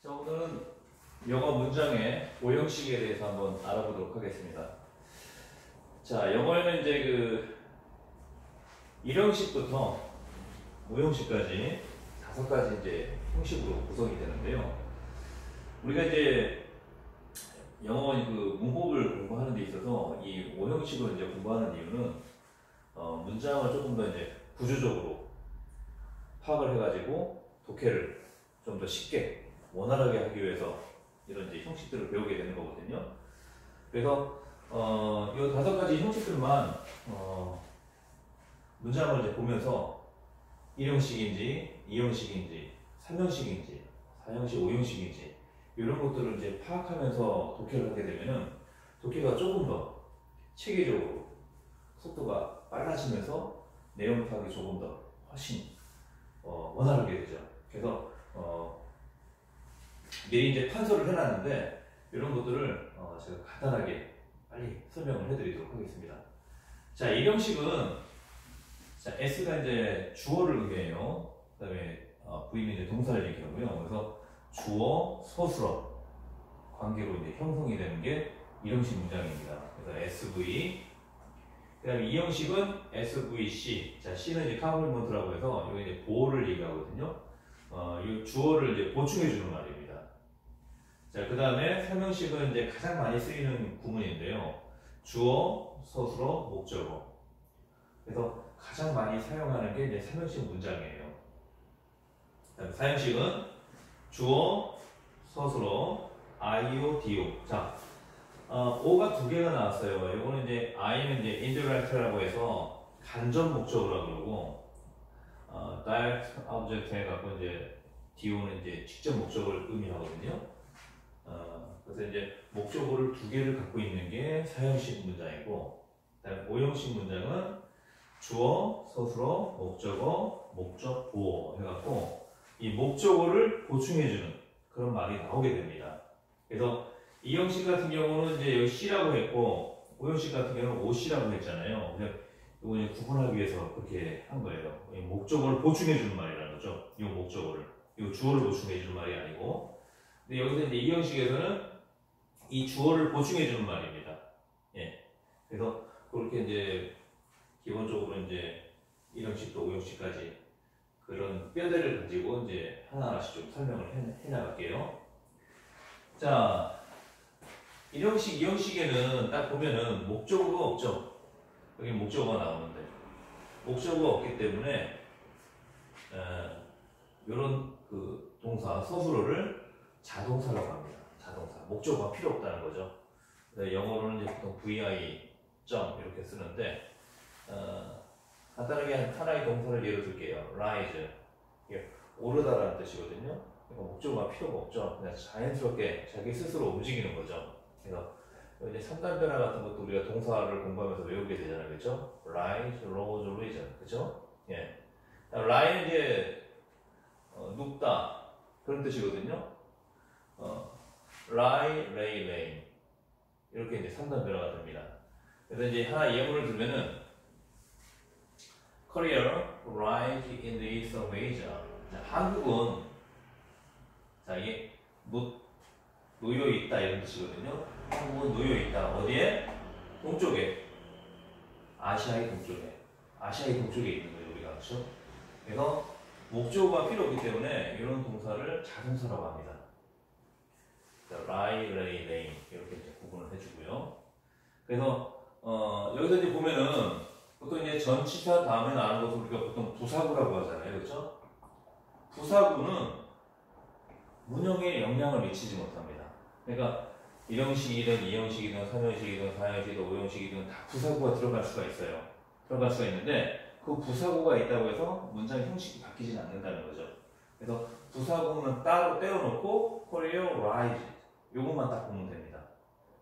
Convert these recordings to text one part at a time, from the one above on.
자, 오늘은 영어 문장의 오형식에 대해서 한번 알아보도록 하겠습니다. 자, 영어에는 이제 그 1형식부터 5형식까지 5가지 이제 형식으로 구성이 되는데요. 우리가 이제 영어 그 문법을 공부하는 데 있어서 이 5형식을 이제 공부하는 이유는 문장을 조금 더 이제 구조적으로 파악을 해가지고 독해를 좀 더 쉽게 원활하게 하기 위해서 이런 이제 형식들을 배우게 되는 거거든요. 그래서 이 5가지 형식들만 문장을 이제 보면서 1형식인지, 2형식인지, 3형식인지, 4형식, 5형식인지 이런 것들을 이제 파악하면서 독해를 하게 되면은 독해가 조금 더 체계적으로 속도가 빨라지면서 내용 파악이 조금 더 훨씬 원활하게 되죠. 그래서 미리 이제 판서를 해놨는데 이런 것들을 제가 간단하게 빨리 설명을 해드리도록 하겠습니다. 자, 1형식은 S가 이제 주어를 의미해요. 그 다음에 V는 이제 동사를 얘기하고요. 그래서 주어, 서술어 관계로 이제 형성이 되는 게 1형식 문장입니다. 그래서 SV. 그 다음에 2형식은 SVC. 자, C는 이제 카플리먼트라고 해서 여기 이제 보호를 얘기하거든요. 이 주어를 이제 보충해주는 말입니다. 자, 그 다음에 3형식은 이제 가장 많이 쓰이는 구문인데요. 주어, 서술어, 목적어. 그래서 가장 많이 사용하는 게 이제 3형식 문장이에요. 그 다음에 4형식은 주어, 서술어, IO, DO. 자, O가 2개가 나왔어요. 이거는 이제 I는 이제 indirect라고 해서 간접 목적어라고 그러고, direct object 해갖고 이제 DO는 이제 직접 목적어를 의미하거든요. 그래서 이제 목적어를 2개를 갖고 있는 게 4형식 문장이고, 그다음 5형식 문장은 주어, 서술어, 목적어, 목적, 보어 해갖고 이 목적어를 보충해주는 그런 말이 나오게 됩니다. 그래서 2형식 같은 경우는 이제 여기 C라고 했고, 5형식 같은 경우는 OC라고 했잖아요. 이거 이제 구분하기 위해서 그렇게 한 거예요. 이 목적어를 보충해주는 말이라는 거죠. 이 목적어를. 이 주어를 보충해주는 말이 아니고. 근데 여기서 이제 2형식에서는 이 주어를 보충해주는 말입니다. 예. 그래서 그렇게 이제 기본적으로 이제 1형식부터 5형식까지 그런 뼈대를 가지고 이제 하나하나씩 좀 설명을 해나갈게요. 자, 1형식, 2형식에는 딱 보면은 목적어가 없죠. 여기 목적어가 나오는데 목적어가 없기 때문에 이런 그 동사 서술어를 자동사라고 합니다. 자동사. 목적어가 필요 없다는 거죠. 영어로는 이제 보통 VI 점 이렇게 쓰는데 간단하게 하나의 동사를 예로 들게요. rise. 오르다라는 뜻이거든요. 그러니까 목적어가 필요가 없죠. 그냥 자연스럽게 자기 스스로 움직이는 거죠. 그래서 이제 3단 변화 같은 것도 우리가 동사를 공부하면서 외우게 되잖아요. 그렇죠? rise, rose, risen. 그렇죠? 예. lie는 이제 눕다 그런 뜻이거든요. lie, lay, lay 이렇게 이제 3단 변화가 됩니다. 그래서 이제 하나 예문을 들면은 Korea rise in the east of Asia. 자, 한국은 자 이게 놓여 있다 이런 뜻이거든요. 한국은 놓여 있다. 어디에? 동쪽에. 아시아의 동쪽에. 아시아의 동쪽에 있는 거예요, 우리가. 그렇죠? 그래서 목적어가 필요 없기 때문에 이런 동사를 자동사라고 합니다. lie, lay, lay 이렇게 이제 구분을 해주고요. 그래서 여기서 이제 보면은 보통 이제 전치사 다음에 나오는 것을 우리가 보통 부사구라고 하잖아요, 그렇죠? 부사구는 문형에 영향을 미치지 못합니다. 그러니까 1형식이든 2형식이든 3형식이든 4형식이든 5형식이든 다 부사구가 들어갈 수가 있어요. 들어갈 수가 있는데 그 부사구가 있다고 해서 문장 형식이 바뀌진 않는다는 거죠. 그래서 부사구는 따로 떼어놓고 Korea rise 요것만 딱 보면 됩니다.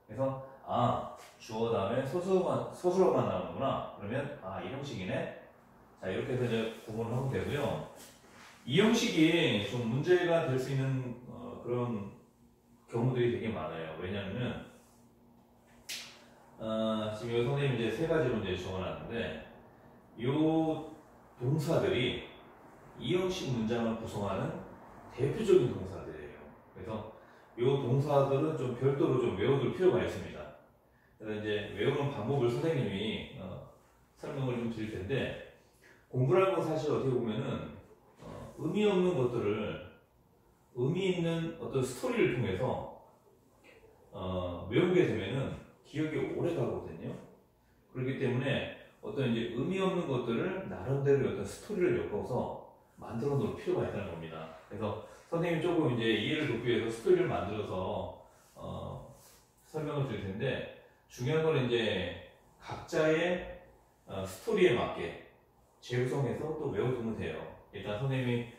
그래서 주어 다음에 서술어만 나오는구나. 그러면 1형식이네. 자, 이렇게 해서 이제 구분을 하면 되고요. 2형식이 좀 문제가 될 수 있는 그런 경우들이 되게 많아요. 왜냐하면 지금 여기 선생님이 이제 3가지로 이제 적어놨는데 이 동사들이 2형식 문장을 구성하는 대표적인 동사들이에요. 그래서 이 동사들은 좀 별도로 좀 외워둘 필요가 있습니다. 그래서 이제 외우는 방법을 선생님이 설명을 좀 드릴 텐데, 공부라는 건 사실 어떻게 보면은 의미 없는 것들을 의미 있는 어떤 스토리를 통해서 외우게 되면은 기억이 오래 가거든요. 그렇기 때문에 어떤 이제 의미 없는 것들을 나름대로 어떤 스토리를 엮어서 만들어 놓을 필요가 있다는 겁니다. 그래서 선생님이 조금 이제 이해를 돕기 위해서 스토리를 만들어서 설명을 드릴 텐데, 중요한 건 이제 각자의 스토리에 맞게 재구성해서 또 외워두면 돼요. 일단 선생님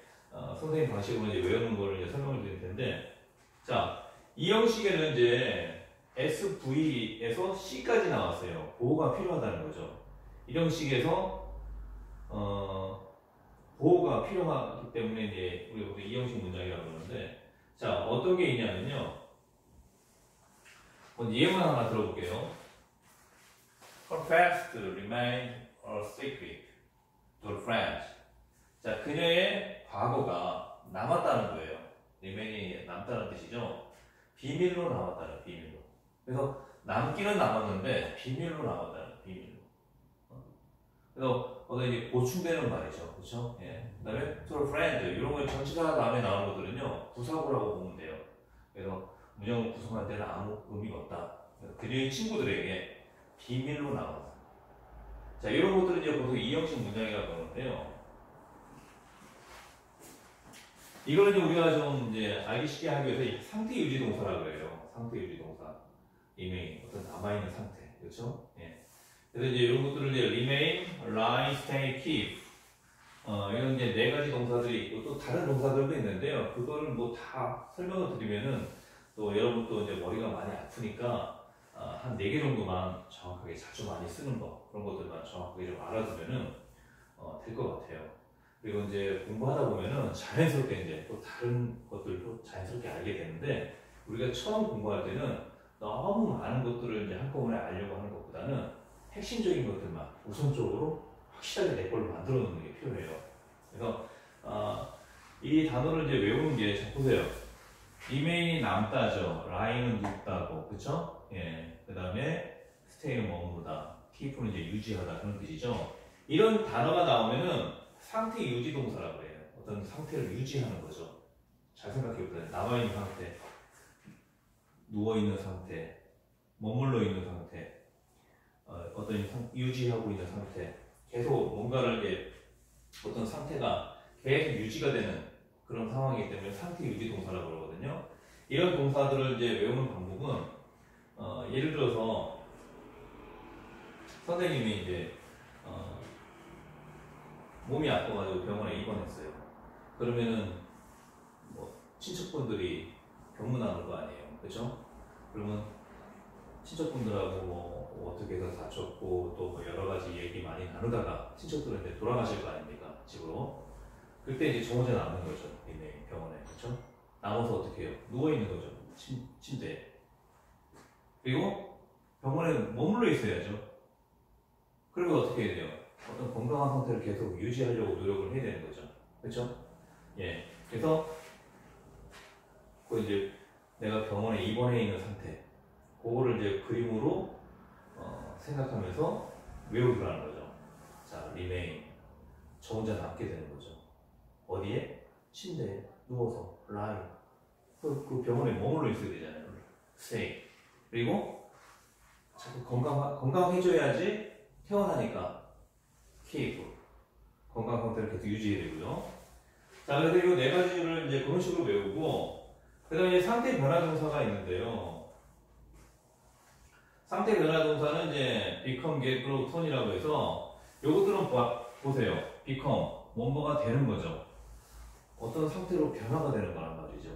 방식으로 이제 외우는 거를 이제 설명을 드릴 텐데, 자, 이 형식에는 이제 SV에서 C까지 나왔어요. 보호가 필요하다는 거죠. 이 형식에서 보호가 필요하기 때문에 이제 우리가 이 형식 문장이라고 그러는데, 자, 어떤 게 있냐면요. 먼저 예문 하나 들어볼게요. Her past remained a secret to her friends. 자, 그녀의 과거가 남았다는 거예요. remain이 남다는 뜻이죠. 비밀로 남았다는, 비밀로. 그래서 남기는 남았는데 비밀로 남았다는, 비밀로. 그래서 어떤 이게 보충되는 말이죠. 그렇죠? 예. 그다음에 to her friend, 이런 거 전치사 다음에 나오는 것들은요 부사구라고 보면 돼요. 그래서 문장을 구성할 때는 아무 의미가 없다. 그녀의 친구들에게 비밀로 남았다. 자, 이런 것들은 이제 보통 이형식 문장이라고 하는데요. 이거는 이제 우리가 좀 이제 알기 쉽게 하기 위해서 상태 유지 동사라고 해요. 상태 유지 동사. remain, 어떤 남아있는 상태. 그렇죠? 예. 그래서 이제 이런 것들을 이제 remain, lie, stay, keep. 이런 이제 네 가지 동사들이 있고 또 다른 동사들도 있는데요. 그거를 뭐 다 설명을 드리면은 또 여러분 또 이제 머리가 많이 아프니까 한 4개 정도만 정확하게 자주 많이 쓰는 거, 그런 것들만 정확하게 좀 알아두면은 될 것 같아요. 그리고 이제 공부하다 보면은 자연스럽게 이제 또 다른 것들도 자연스럽게 알게 되는데, 우리가 처음 공부할 때는 너무 많은 것들을 이제 한꺼번에 알려고 하는 것보다는 핵심적인 것들만 우선적으로 확실하게 내 걸로 만들어 놓는 게 필요해요. 그래서 이 단어를 이제 외우는 게, 자, 보세요. remain이 남다죠. lie는 눕다고, 그쵸? 예. 그 다음에 stay는 머무르다, keep는 이제 유지하다, 그런 뜻이죠. 이런 단어가 나오면은 상태 유지 동사라고 해요. 어떤 상태를 유지하는 거죠. 잘 생각해 보세요. 남아있는 상태, 누워있는 상태, 머물러 있는 상태, 어떤 유지하고 있는 상태, 계속 뭔가를 이제 어떤 상태가 계속 유지가 되는 그런 상황이기 때문에 상태 유지 동사라고 그러거든요. 이런 동사들을 이제 외우는 방법은 예를 들어서 선생님이 이제 몸이 아파가지고 병원에 입원했어요. 그러면은 뭐 친척분들이 병문안 올 거 아니에요, 그렇죠? 그러면 친척분들하고 뭐 어떻게 해서 다쳤고 또 뭐 여러 가지 얘기 많이 나누다가 친척들은 이제 돌아가실 거 아닙니까, 집으로. 그때 이제 저 혼자 남는 거죠, 병원에, 그렇죠? 남아서 어떻게 해요? 누워 있는 거죠, 침대에. 그리고 병원에 머물러 있어야죠. 그리고 어떻게 해야 돼요? 어떤 건강한 상태를 계속 유지하려고 노력을 해야 되는 거죠, 그렇죠? 예. 그래서 그 이제 내가 병원에 입원해 있는 상태, 그거를 이제 그림으로 생각하면서 외우라는 거죠. 자, remain, 저 혼자 남게 되는 거죠. 어디에? 침대에 누워서 lie. 그 병원에 머물러 있어야 되잖아요. stay. 그리고 자꾸 건강해져야지 태어나니까 keep. 건강 상태를 계속 유지해야 되고요. 자, 그래서 이 네 가지를 이제 그런 식으로 외우고, 그 다음에 상태 변화 동사가 있는데요. 상태 변화 동사는 이제 become, get, grow, turn 이라고 해서, 요것들은 보세요. become, 뭐뭐가 되는 거죠. 어떤 상태로 변화가 되는 거란 말이죠.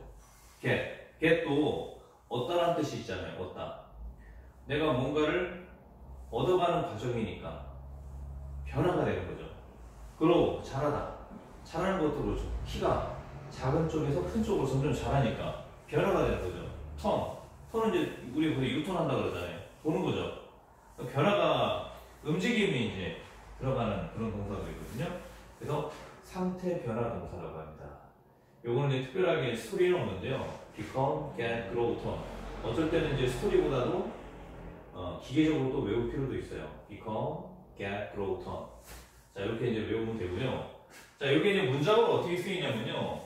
get도 얻다라는 뜻이 있잖아요. 얻다. 내가 뭔가를 얻어가는 과정이니까 변화가 되는 거죠. grow, 자라다. 자라는 것도 그렇죠. 키가 작은 쪽에서 큰 쪽으로 점점 자라니까 변화가 되는 거죠. 턴은 이제 우리 보통 유턴한다 그러잖아요. 보는 거죠. 변화가, 움직임이 이제 들어가는 그런 동사들이거든요. 그래서 상태 변화 동사라고 합니다. 요거는 이제 특별하게 스토리는 없는데요. become, get, grow, turn. 어쩔 때는 이제 스토리보다도 기계적으로 또 외울 필요도 있어요. become, get, grow, turn. 자, 이렇게 이제 외우면 되고요. 자, 여기 이제 문장으로 어떻게 쓰이냐면요.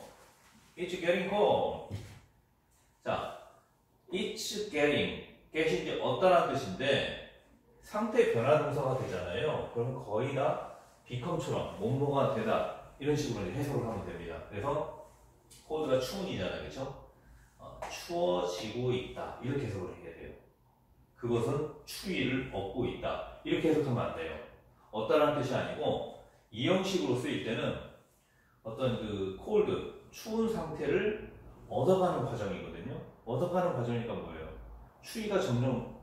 It's getting cold. 자, it's getting. get이 이제 어떠라는 뜻인데 상태 변화 동사가 되잖아요. 그러면 거의 다 become처럼 뭐뭐가 되다 이런 식으로 이제 해석을 하면 됩니다. 그래서 cold가 추운이잖아요, 그렇죠? 추워지고 있다 이렇게 해석을 해야 돼요. 그것은 추위를 얻고 있다 이렇게 해석하면 안 돼요. 얻다라는 뜻이 아니고 이 형식으로 쓰일 때는 어떤 그 cold 추운 상태를 얻어가는 과정이거든요. 얻어가는 과정이니까 뭐예요? 추위가 점점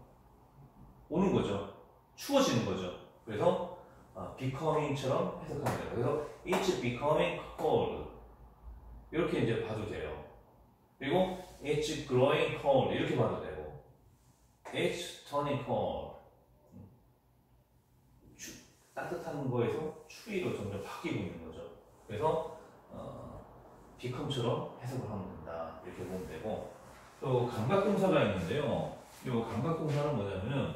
오는 거죠. 추워지는 거죠. 그래서 becoming처럼 해석하면 돼요. 그래서 it's becoming cold 이렇게 이제 봐도 돼요. 그리고 it's growing cold 이렇게 봐도 되고 it's turning cold 따뜻한 거에서 추위로 점점 바뀌고 있는 거죠. 그래서 become처럼 해석을 하면 된다 이렇게 보면 되고 또 감각동사가 있는데요. 이 감각동사는 뭐냐면은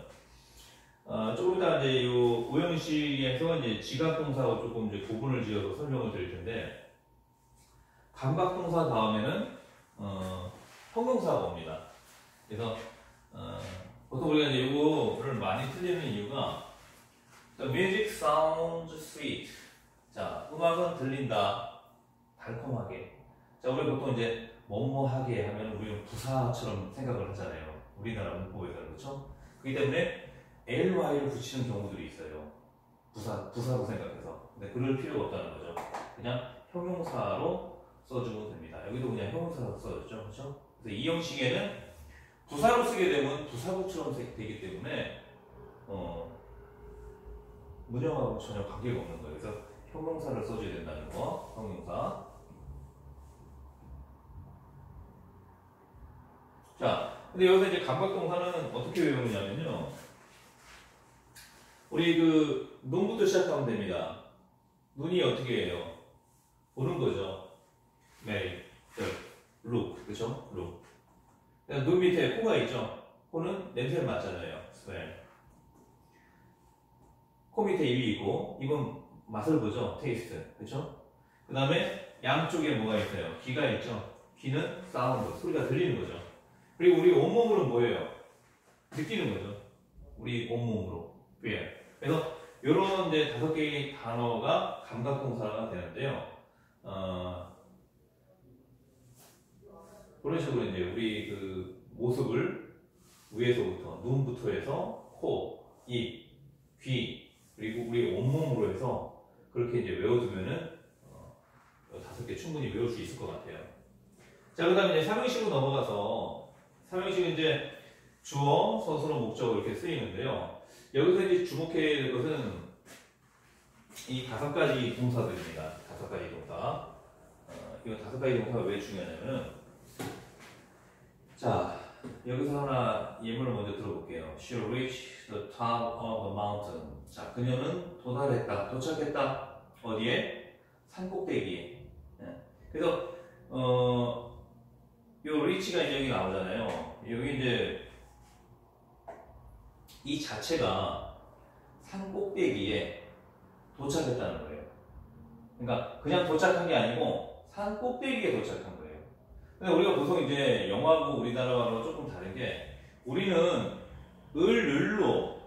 조금 이따 이제 이 오형식에서 이제 지각동사하고 조금 이제 구분을 지어서 설명을 드릴 텐데 감각동사 다음에는 형용사가 옵니다. 그래서 보통 우리가 이제 이거를 많이 틀리는 이유가 The music sounds sweet. 자, 음악은 들린다. 달콤하게. 자, 우리 보통 이제 뭐뭐하게 하면 우리는 부사처럼 생각을 하잖아요. 우리나라 문법에서 그렇죠? 그렇기 때문에 ly를 붙이는 경우들이 있어요. 부사로 생각해서. 근데 그럴 필요가 없다는 거죠. 그냥 형용사로 써주면 됩니다. 여기도 그냥 형용사로 써줬죠, 그렇죠? 그래서 이 형식에는 부사로 쓰게 되면 부사구처럼 되기 때문에 문형하고 전혀 관계가 없는 거예요. 그래서 형용사를 써줘야 된다는 거, 형용사. 자, 근데 여기서 이제 감각동사는 어떻게 외우느냐면요. 우리 그 눈부터 시작하면 됩니다. 눈이 어떻게 해요? 보는 거죠. 매일, look, 그죠? look. 눈 밑에 코가 있죠. 코는 냄새를 맡잖아요. smell. 코 밑에 입이 있고 입은 맛을 보죠. taste, 그죠? 그 다음에 양쪽에 뭐가 있어요? 귀가 있죠. 귀는 sound, 소리가 들리는 거죠. 그리고 우리 온몸으로 뭐예요? 느끼는 거죠. 우리 온몸으로. feel. 그래서 이런 이제 5개의 단어가 감각동사가 되는데요. 그런 식으로 이제 우리 그 모습을 위에서부터 눈부터 해서 코, 입, 귀 그리고 우리 온몸으로 해서 그렇게 이제 외워두면은 5개 충분히 외울 수 있을 것 같아요. 자, 그다음에 이제 삼형식으로 넘어가서 삼형식은 이제 주어, 서술어, 목적어 이렇게 쓰이는데요. 여기서 이제 주목해야 될 것은 이 5가지 동사들입니다. 5가지 동사. 이 5가지 동사가 왜 중요하냐면은 자, 여기서 하나 예문을 먼저 들어볼게요. She reached the top of the mountain. 자, 그녀는 도달했다, 도착했다. 어디에? 산 꼭대기에. 그래서 요 reach가 이제 여기 나오잖아요. 여기 이제 이 자체가 산 꼭대기에 도착했다는 거예요. 그러니까 그냥 도착한 게 아니고 산 꼭대기에 도착한 거예요. 근데 우리가 보통 이제 영어하고 우리나라하고 조금 다른 게 우리는 을로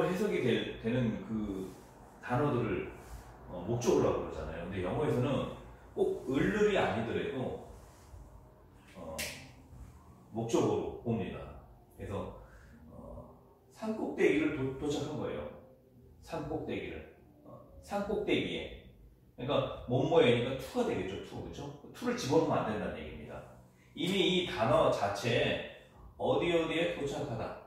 해석이 되는 그 단어들을 목적어로 하고 그러잖아요. 근데 영어에서는 꼭 을이 아니더라도 목적어로 봅니다. 그래서 산 꼭대기를 도착한 거예요. 산 꼭대기를. 산 꼭대기에. 그러니까 뭐뭐에니까 투가 되겠죠. 투, 그렇죠? 투를 집어넣으면 안 된다는 얘기입니다. 이미 이 단어 자체에 어디에 도착하다.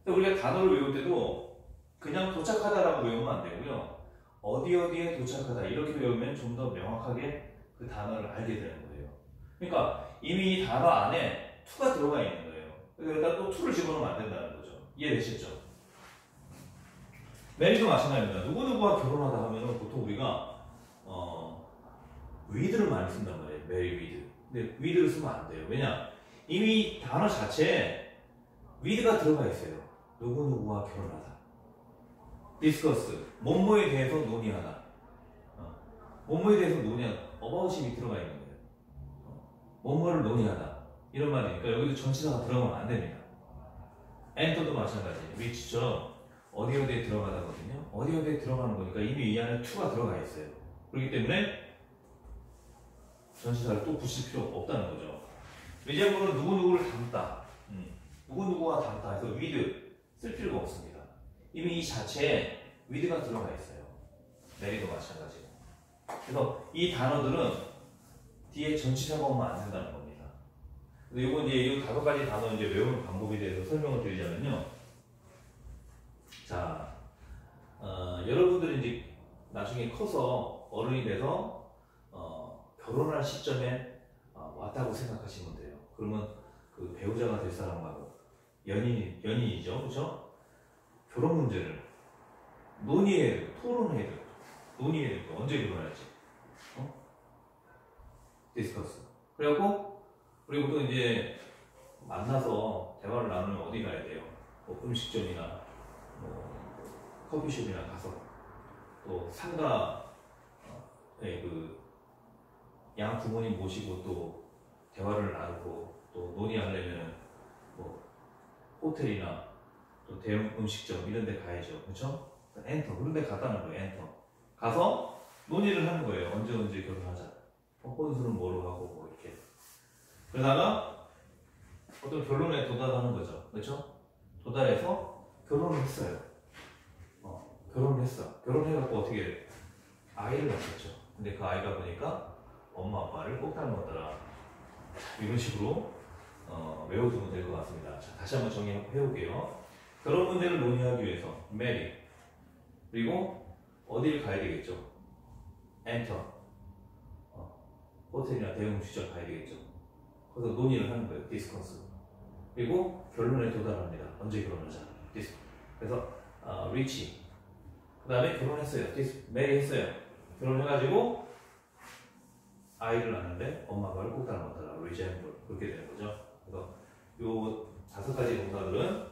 우리가 단어를 외울 때도 그냥 도착하다라고 외우면 안 되고요. 어디에 도착하다 이렇게 외우면 좀 더 명확하게 그 단어를 알게 되는 거예요. 그러니까 이미 이 단어 안에 투가 들어가 있는 거예요. 그러니까 또 투를 집어넣으면 안 된다는 거죠. 이해되시죠? 메리도 마찬가지입니다. 누구누구와 결혼하다 하면은 보통 우리가 with를 많이 쓴단 말이에요. marry with. 근데 with를 쓰면 안 돼요. 왜냐? 이미 단어 자체에 with가 들어가 있어요. 누구누구와 결혼하다. discuss. 뭐뭐에 대해서 논의하다. 뭐뭐에 대해서 논의하다. about이 들어가 있는 거예요. 뭐뭐를 논의하다. 이런 말이니까 여기도 전치사가 들어가면 안 됩니다. enter도 마찬가지. reach처럼 어디에 들어가다거든요. 어디에 들어가는 거니까 이미 이 안에 to가 들어가 있어요. 그렇기 때문에 전치사를 또 붙일 필요가 없다는 거죠. 위제문은 누구누구를 담다. 누구누구와 담다 해서 with 쓸 필요가 없습니다. 이미 이 자체에 with가 들어가 있어요. 내리도 마찬가지고. 그래서 이 단어들은 뒤에 전치사가 오면 안 된다는 겁니다. 근데 이거 이제 이 5가지 단어 이제 외우는 방법에 대해서 설명을 드리자면요. 자, 여러분들이 이제 나중에 커서 어른이 돼서 결혼할 시점에 왔다고 생각하시면 돼요. 그러면 그 배우자가 될 사람하고 연인이죠, 그렇죠? 결혼 문제를 논의해야 되고 토론해야 되고 논의해야 되고 언제 결혼할지, 디스커스. 그래갖고 우리 보통 이제 만나서 대화를 나누면 어디 가야 돼요? 뭐 음식점이나 뭐 커피숍이나 가서 또 상가 그 양 부모님 모시고 또 대화를 나누고 또 논의하려면 뭐 호텔이나 또 대형 음식점 이런 데 가야죠. 그렇죠? 엔터 그런 데 갔다는 거예요. 엔터 가서 논의를 하는 거예요. 언제 결혼하자. 혼수는 뭐로 하고 뭐 이렇게 그러다가 어떤 결론에 도달하는 거죠. 그렇죠? 도달해서 결혼을 했어요. 결혼을 했어. 결혼해갖고 어떻게 아이를 낳았죠. 근데 그 아이가 보니까 엄마 아빠를 꼭 닮았더라. 이런 식으로 외워두면 될 것 같습니다. 자, 다시 한번 정리해볼게요. 결혼 문제를 논의하기 위해서 marry 그리고 어디를 가야 되겠죠? enter 호텔이나 대형 음식점 가야 되겠죠. 그래서 논의를 하는 거예요. discuss 그리고 결론에 도달합니다. 언제 결혼하자. 그래서 reach 그 다음에 결혼했어요. marry 했어요. 결혼해가지고 아이를 낳는데 엄마 아빠를 꼭 닮았더라. resemble 그렇게 되는 거죠. 그래서 요 5가지 동사들은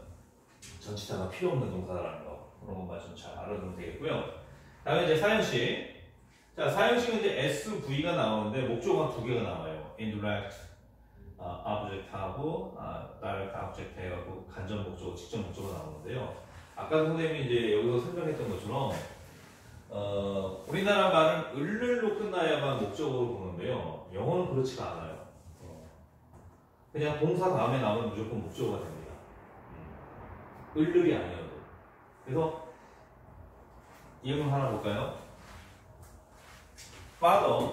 전치사가 필요 없는 동사라는 거 그런 것만 좀 잘 알아두면 되겠고요. 다음에 이제 사형식. 자, 사형식은 이제 SV가 나오는데 목적어가 2개가 나와요. indirect object하고 direct object 해갖고 간접 목적어, 직접 목적어가 나오는데요. 아까 선생님이 이제 여기서 설명했던 것처럼 우리나라 말은 을를로 끝나야만 목적어로 보는데요. 영어는 그렇지가 않아요. 그냥 동사 다음에 나오면 무조건 목적어가 됩니다. 을를이 아니어도. 그래서 예문 하나 볼까요? Father,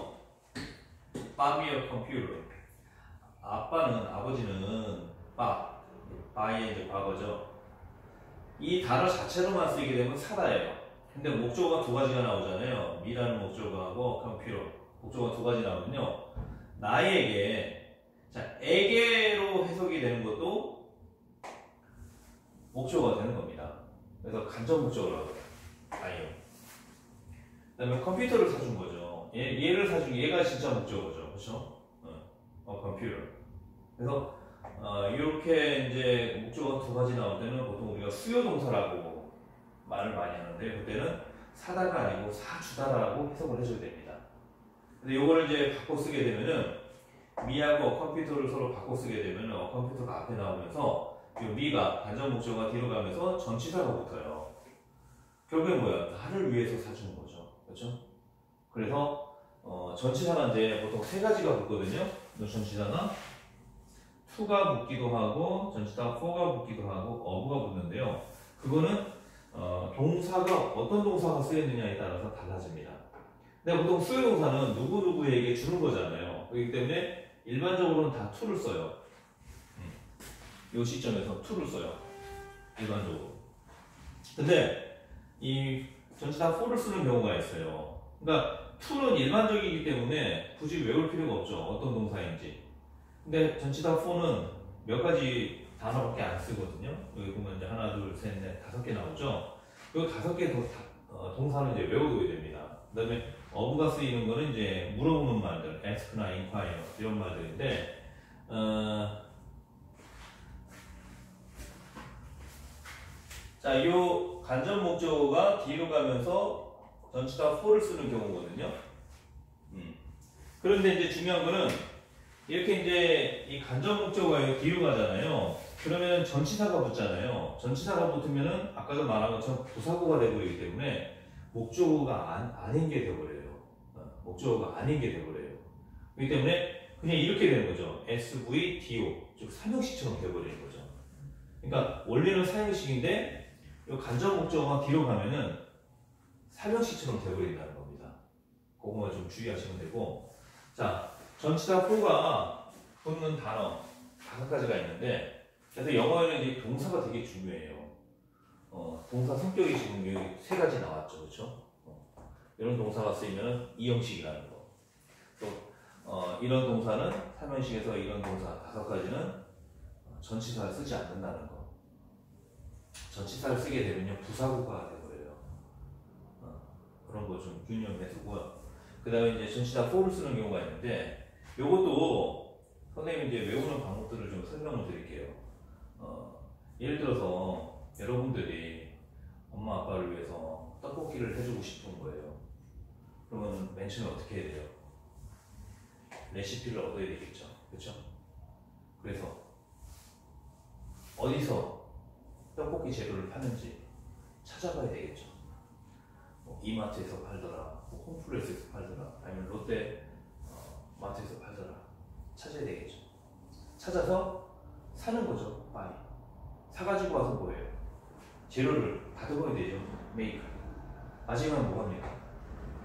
buy me a computer. 아버지는 buy의 이제 과거죠. 이 단어 자체로만 쓰게 되면 사다예요. 근데 목적어가 2가지가 나오잖아요. 미라는 목적어하고 컴퓨터 목적어가 2가지 나오면요. 나에게 자 에게로 해석이 되는 것도 목적어가 되는 겁니다. 그래서 간접 목적어라고 해요. 아이요. 그 다음에 컴퓨터를 사준 거죠. 얘를 사준 얘가 진짜 목적어죠. 그렇죠? 컴퓨터. 그래서 이렇게 이제 목적어가 2가지 나올 때는 보통 우리가 수요동사라고 말을 많이 하는데 그때는 사다가 아니고 사주다라고 해석을 해줘야 됩니다. 근데 요거를 이제 바꿔 쓰게 되면은 미하고 컴퓨터를 서로 바꿔 쓰게 되면은 컴퓨터가 앞에 나오면서 이 미가 간접 목적어가 뒤로 가면서 전치사가 붙어요. 결국에 뭐야? 나를 위해서 사주는 거죠. 그렇죠? 그래서 전치사는 이제 보통 3가지가 붙거든요. 전치사나 to가 붙기도 하고 전치사 for가 붙기도 하고 of가 붙는데요. 그거는 동사가 어떤 동사가 쓰였느냐에 따라서 달라집니다. 근데 보통 수요동사는 누구누구에게 주는 거잖아요. 그렇기 때문에 일반적으로는 다 to를 써요. 이 시점에서 to를 써요. 일반적으로. 근데 이 전치사 for를 쓰는 경우가 있어요. 그러니까 to는 일반적이기 때문에 굳이 외울 필요가 없죠. 어떤 동사인지. 근데 전치사 for는 몇 가지 단어밖에 안 쓰거든요. 여기 보면 이제 하나, 둘, 셋, 넷, 5개 나오죠. 요 5개 동사는 이제 외워둬야 됩니다. 그 다음에 어부가 쓰이는 거는 이제 물어보는 말들, ask나 inquire 이런 말들인데, 자, 요 간접 목적어가 뒤로 가면서 전치사 for를 쓰는 경우거든요. 그런데 이제 중요한 거는 이렇게 이제 이 간접 목적어가 뒤로 가잖아요. 그러면 전치사가 붙잖아요. 전치사가 붙으면은 아까도 말한 것처럼 부사구가 되버리기 때문에 목적어가 아닌 게 되버려요. 목적어가 아닌 게 되버려요. 그렇기 때문에 그냥 이렇게 되는 거죠. SVDO, 즉 삼형식처럼 되버리는 거죠. 그러니까 원래는 사형식인데 이 간접 목적어가 뒤로 가면은 삼형식처럼 되버린다는 겁니다. 그거만 좀 주의하시면 되고, 자, 전치사 for가 붙는 단어 5가지가 있는데, 그래서 영어에는 이제 동사가 되게 중요해요. 동사 성격이 지금 여기 3가지 나왔죠, 그렇죠? 이런 동사가 쓰이면 이형식이라는 거. 또 이런 동사는 3형식에서 이런 동사 5가지는 전치사를 쓰지 않는다는 거. 전치사를 쓰게 되면요 부사구가 되고요. 그런 거 좀 유념해 두고요. 그 다음에 이제 전치사 for를 쓰는 경우가 있는데, 요것도 선생님이 이제 외우는 방법들을 좀 설명을 드릴게요. 예를 들어서 여러분들이 엄마 아빠를 위해서 떡볶이를 해주고 싶은 거예요. 그러면 맨 처음에 어떻게 해야 돼요? 레시피를 얻어야 되겠죠. 그렇죠? 그래서 어디서 떡볶이 재료를 파는지 찾아봐야 되겠죠. 뭐 이마트에서 팔더라, 뭐 홈플러스에서 팔더라, 아니면 롯데 마트에서 팔더라. 찾아야 되겠죠. 찾아서 사는 거죠. 많이 사가지고 와서 뭐예요? 재료를 다듬어야 되죠. 메이크. 마지막은 뭐 합니까?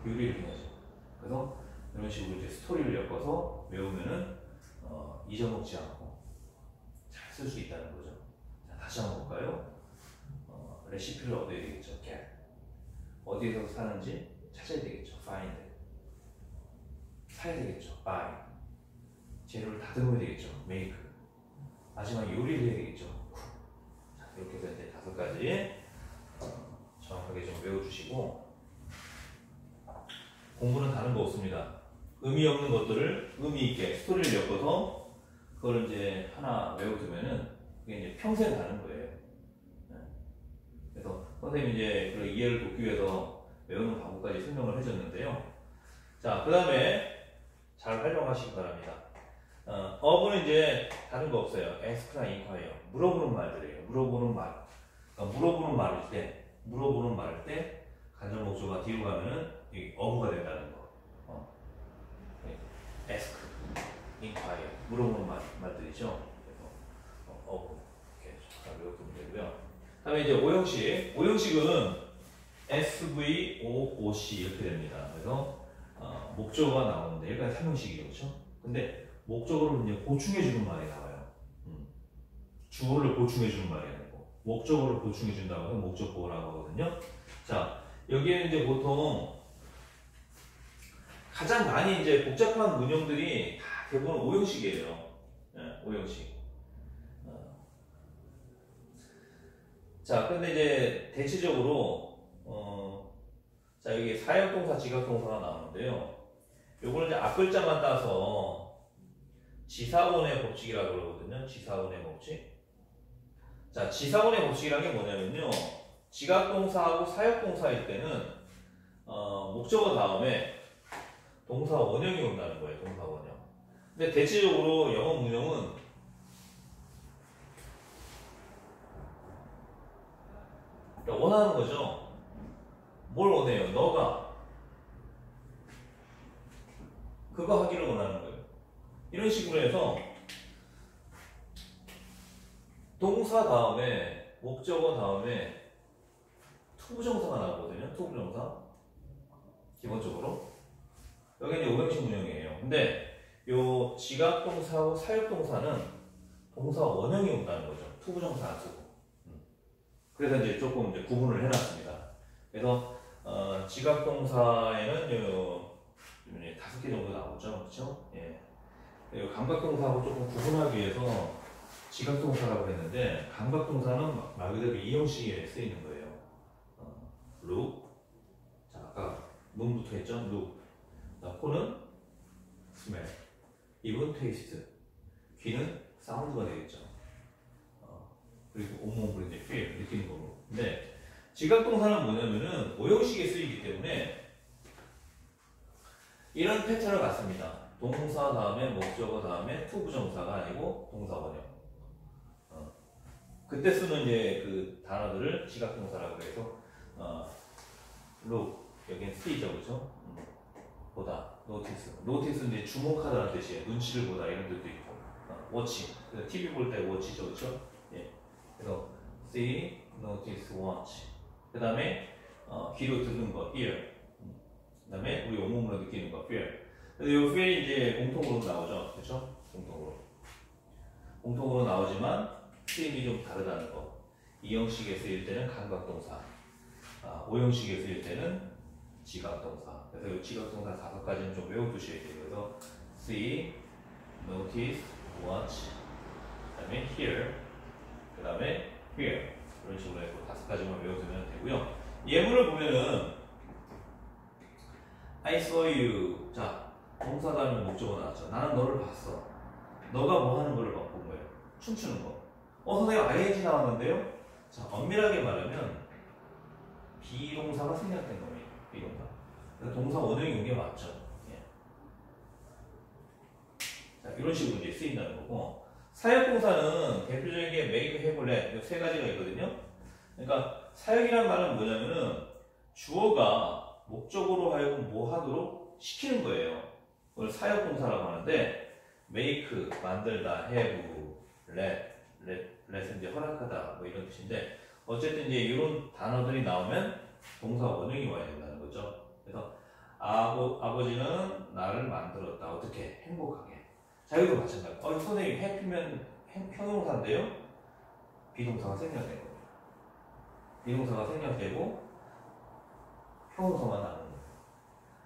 요리를 해야죠. 그래서 이런 식으로 이제 스토리를 엮어서 외우면은 잊어먹지 않고 잘 쓸 수 있다는 거죠. 자, 다시 한번 볼까요? 레시피를 얻어야 되겠죠. get. 어디에서 사는지 찾아야 되겠죠. find. 사야 되겠죠. buy. 재료를 다듬어야 되겠죠. make. 마지막 요리를 해야 되겠죠. 자, 이렇게 해서 이제 5가지 정확하게 좀 외워주시고, 공부는 다른 거 없습니다. 의미 없는 것들을 의미 있게 스토리를 엮어서 그걸 이제 하나 외워두면은 그게 이제 평생 가는 거예요. 그래서 선생님이 이제 그 이해를 돕기 위해서 외우는 방법까지 설명을 해줬는데요. 자, 그 다음에 잘 활용하시기 바랍니다. 어부는 이제 다른 거 없어요. ask나 inquire. 물어보는 말들이에요. 물어보는 말. 그러니까 물어보는 말일 때 간접 목적어가 뒤로 가면은 이 어부가 된다는 거. ask, inquire. 물어보는 말들이죠. 그래서 어부. 이렇게 잘 외워두면 되고요. 다음에 이제 오형식. 오형식은 SVOOC 이렇게 됩니다. 그래서 목적어가 나오는데 여기까지 3형식이죠. 그렇죠? 근데 목적어를 이제 보충해주는 말이 나와요. 주어를 보충해주는 말이 아니고 목적어를 보충해준다고 해서 목적보호라고 하거든요. 자, 여기에는 이제 보통 가장 많이 이제 복잡한 문형들이 다 대부분 오형식이에요. 네, 오형식. 자, 근데 이제 대체적으로 자, 여기 사역동사, 지각동사가 나오는데요. 요거는 이제 앞글자만 따서 지사원의 법칙이라고 그러거든요. 지사원의 법칙. 자, 지사원의 법칙이라는 게 뭐냐면요. 지각동사하고 사역동사일 때는 목적어 다음에 동사 원형이 온다는 거예요. 동사 원형. 근데 대체적으로 영어 문형은 원하는 거죠. 뭘 원해요? 너가 그거 하기를 원하는 거예요. 이런 식으로 해서 동사 다음에 목적어 다음에 투부정사가 나오거든요. 투부정사 기본적으로 여기 이제 오형식 문형이에요. 근데 요 지각동사하고 사역동사는 동사 원형이 온다는 거죠. 투부정사 안 쓰고. 그래서 이제 조금 이제 구분을 해놨습니다. 그래서 지각동사에는 요 5개 정도 나오죠, 그렇죠? 예. 감각동사하고 조금 구분하기 위해서 지각동사라고 했는데 감각동사는 말 그대로 이형식에 쓰이는 거예요. look. 자, 아까 눈부터 했죠? look. 코는 smell. 입은 taste. 귀는 sound가 되겠죠. 그리고 온몸으로 이제 feel, 느끼는 거고. 근데 지각동사는 뭐냐면은 오형식에 쓰이기 때문에 이런 패턴을 갖습니다. 동사 다음에 목적어 다음에 to 부정사가 아니고 동사 원형. 그때 쓰는 이제 그 단어들을 지각동사라고 해서 look 여기는 see죠, 그렇죠? 보다, notice. notice는 이제 주목하다는 뜻이에요. 눈치를 보다 이런 뜻도 있고, watch. TV 볼 때 watch죠, 그렇죠? 예. 그래서 see, notice, watch. 그 다음에 귀로 듣는 거, ear. 그 다음에 우리 온몸으로 느끼는 거, feel. 그래서 이 feel이 이제 공통으로 나오죠, 그렇죠? 공통으로 나오지만 쓰임이 좀 다르다는 거. 이 형식에 쓰일 때는 감각동사, 오형식에 쓰일 때는 지각동사. 그래서 이 지각동사 5가지는 좀 외워두셔야 돼요. 그래서 see, notice, watch, 그 다음에 hear, 그 다음에 hear. 이런 식으로 해서 5가지만 외워두면 되고요. 예문을 보면은 I saw you. 자, 동사 다음에 목적어 나왔죠. 나는 너를 봤어. 너가 뭐 하는 거를 본 거예요? 춤추는 거. 선생님 ing 나왔는데요? 자, 엄밀하게 말하면 비동사가 생략된 거예요. 비동사. 그래서 동사 원형이 온 게 맞죠. 예. 자, 이런 식으로 이제 쓰인다는 거고. 사역동사는 대표적인 게 make, have, let. 이 3가지가 있거든요. 그러니까 사역이라는 말은 뭐냐면은 주어가 목적으로 하여금 뭐 하도록 시키는 거예요. 그걸 사역동사라고 하는데 make, 만들다, have, let은 이제 허락하다 뭐 이런 뜻인데 어쨌든 이제 이런 단어들이 나오면 동사 원형이 와야 된다는 거죠. 그래서 아버지는 나를 만들었다. 어떻게? 행복하게. 자, 여기도 마찬가지. 선생님 해피면 형용사인데요? 비동사가 생략된 거예요. 비동사가 생략되고 형용사만 남은 거예요.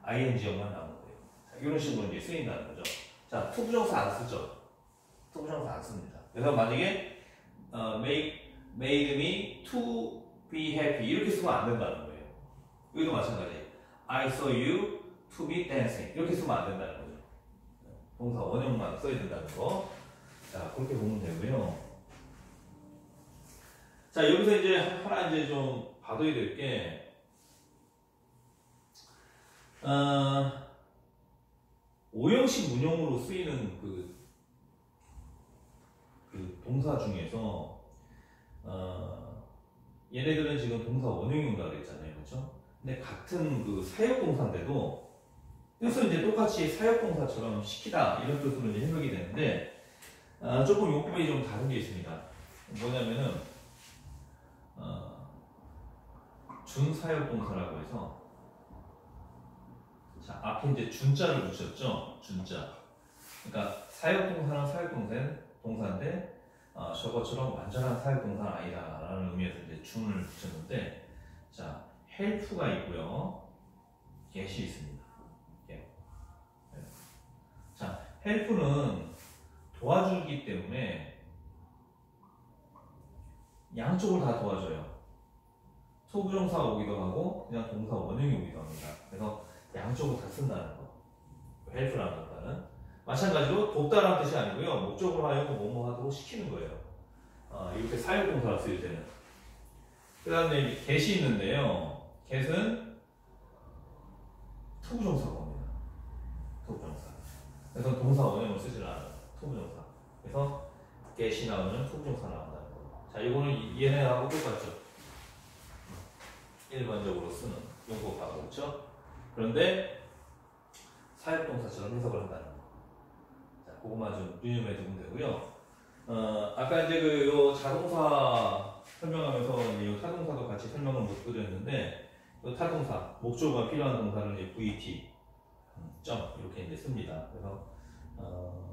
ing형만 남은 거예요. 자, 이런 식으로 이제 쓰인다는 거죠. 자, 투부정사 안 쓰죠? 투부정사 안 씁니다. 그래서 만약에 made me to be happy 이렇게 쓰면 안 된다는 거예요. 여기도 마찬가지. I saw you to be dancing 이렇게 쓰면 안 된다는 거죠. 동사 원형만 써야 된다는 거. 자, 그렇게 보면 되고요. 자, 여기서 이제 하나 이제 좀 봐둬야 될 게 오형식 문형으로 쓰이는 그 동사 중에서 얘네들은 지금 동사 원형이 온다고 그랬잖아요, 그렇죠? 근데 같은 그 사역동사인데도 뜻은 이제 똑같이 사역동사처럼 시키다 이런 뜻으로 이제 해석이 되는데 조금 요 부분이 좀 다른 게 있습니다. 뭐냐면은 준사역동사라고 해서 자, 앞에 이제 준자를 붙였죠, 준자. 그러니까 사역동사는 사역동사인데 저것처럼 완전한 사역동사는 아니다라는 의미에서 이제 준을 붙였는데, 자, help가 있고요, get이 있습니다. get. 네. 자, help는 도와주기 때문에 양쪽을 다 도와줘요. 소부정사가 오기도 하고 그냥 동사 원형이 오기도 합니다. 그래서 양쪽을 다 쓴다는 거. help라는 것과는 마찬가지로 돕다라는 뜻이 아니고요, 목적으로 하여금 뭐뭐 하도록 시키는 거예요. 이렇게 사역동사를 쓰일 때는. 그 다음에 get이 있는데요, get은 투부정사가 옵니다. 투부정사. 그래서 동사 원형을 쓰질 않아요. 투부정사. 그래서 get이 나오면 투부정사 나온다는 거. 자, 이거는 얘네하고 똑같죠. 일반적으로 쓰는 용법하고, 그렇죠? 그런데 사역동사처럼 해석을 한다는 거. 자, 그것만 좀 유념해 두면 되고요. 아까 이제 요 자동사 설명하면서 이 타동사도 같이 설명을 못 드렸는데, 이 타동사 목적어가 필요한 동사를 이제 VT 점 이렇게 이제 씁니다. 그래서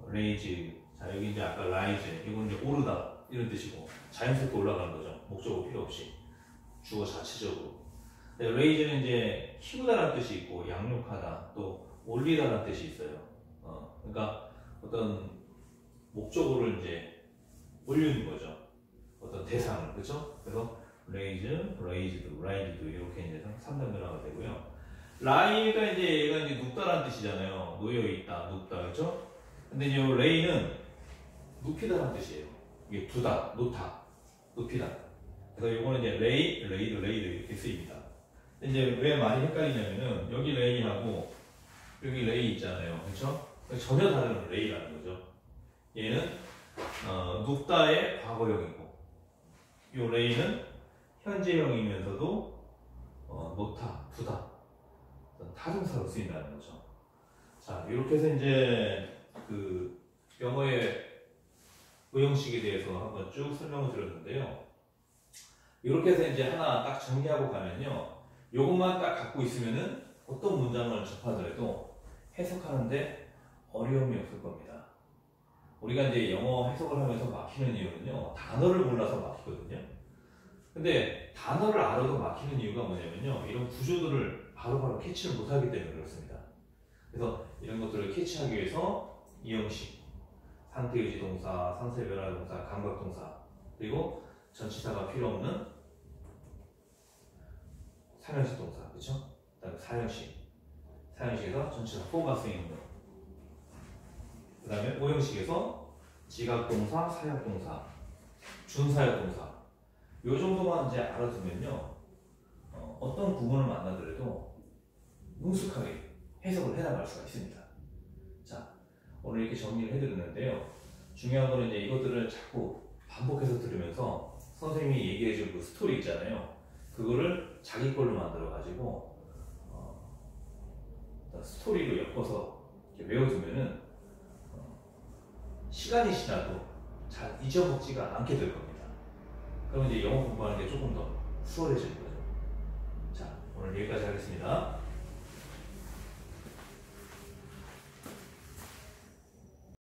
raise, 자, 여기 이제 아까 rise, 이건 이제 오르다 이런 뜻이고 자연스럽게 올라가는 거죠. 목적어 필요 없이 주어 자체적으로. raise는 이제 키우다라는 뜻이 있고 양육하다, 또 올리다라는 뜻이 있어요. 그러니까 어떤 목적어를 이제 올리는 거죠. 어떤 대상을, 그렇죠? 그래서 raised 이렇게 이제 3단 변화가 되고요. lie가 이제 얘가 이제 눕다라는 뜻이잖아요. 놓여 있다, 눕다, 그렇죠? 근데 이제 lay는 눕히다라는 뜻이에요. 이게 두다, 놓다, 눕히다. 그래서 요거는 이제 laid 이렇게 쓰입니다. 이제 왜 많이 헷갈리냐면은 여기 lay하고 여기 lay 있잖아요, 그렇죠? 전혀 다른 lay라는 거죠. 얘는 눕다의 과거형이고, 요 lay는 현재형이면서도 놓다, 두다, 타동사로 쓰인다는 거죠. 자, 이렇게 해서 이제 그 영어의 의형식에 대해서 한번 쭉 설명을 드렸는데요. 이렇게 해서 이제 하나 딱 정리하고 가면요, 요것만 딱 갖고 있으면은 어떤 문장을 접하더라도 해석하는데 어려움이 없을 겁니다. 우리가 이제 영어 해석을 하면서 막히는 이유는요, 단어를 몰라서 막히거든요. 근데 단어를 알아도 막히는 이유가 뭐냐면요, 이런 구조들을 바로바로 캐치를 못하기 때문에 그렇습니다. 그래서 이런 것들을 캐치하기 위해서 이 형식, 상태의지 동사, 상세변화 동사, 감각동사, 그리고 전치사가 필요 없는 삼형식 동사, 그렇죠? 그다음에 사형식에서 전치사 for가 쓰이는 거, 그다음에 오형식에서 지각동사, 사역동사, 준사역동사, 요 정도만 이제 알아두면요, 어떤 구문을 만나더라도 능숙하게 해석을 해나갈 수가 있습니다. 자, 오늘 이렇게 정리를 해드렸는데요. 중요한 거는 이제 이것들을 자꾸 반복해서 들으면서 선생님이 얘기해준 그 스토리 있잖아요. 그거를 자기 걸로 만들어가지고 스토리로 엮어서 이렇게 외워두면은 시간이 지나도 잘 잊어먹지가 않게 될 겁니다. 그러면 이제 영어 공부하는 게 조금 더 수월해지는 거죠. 자, 오늘 여기까지 하겠습니다.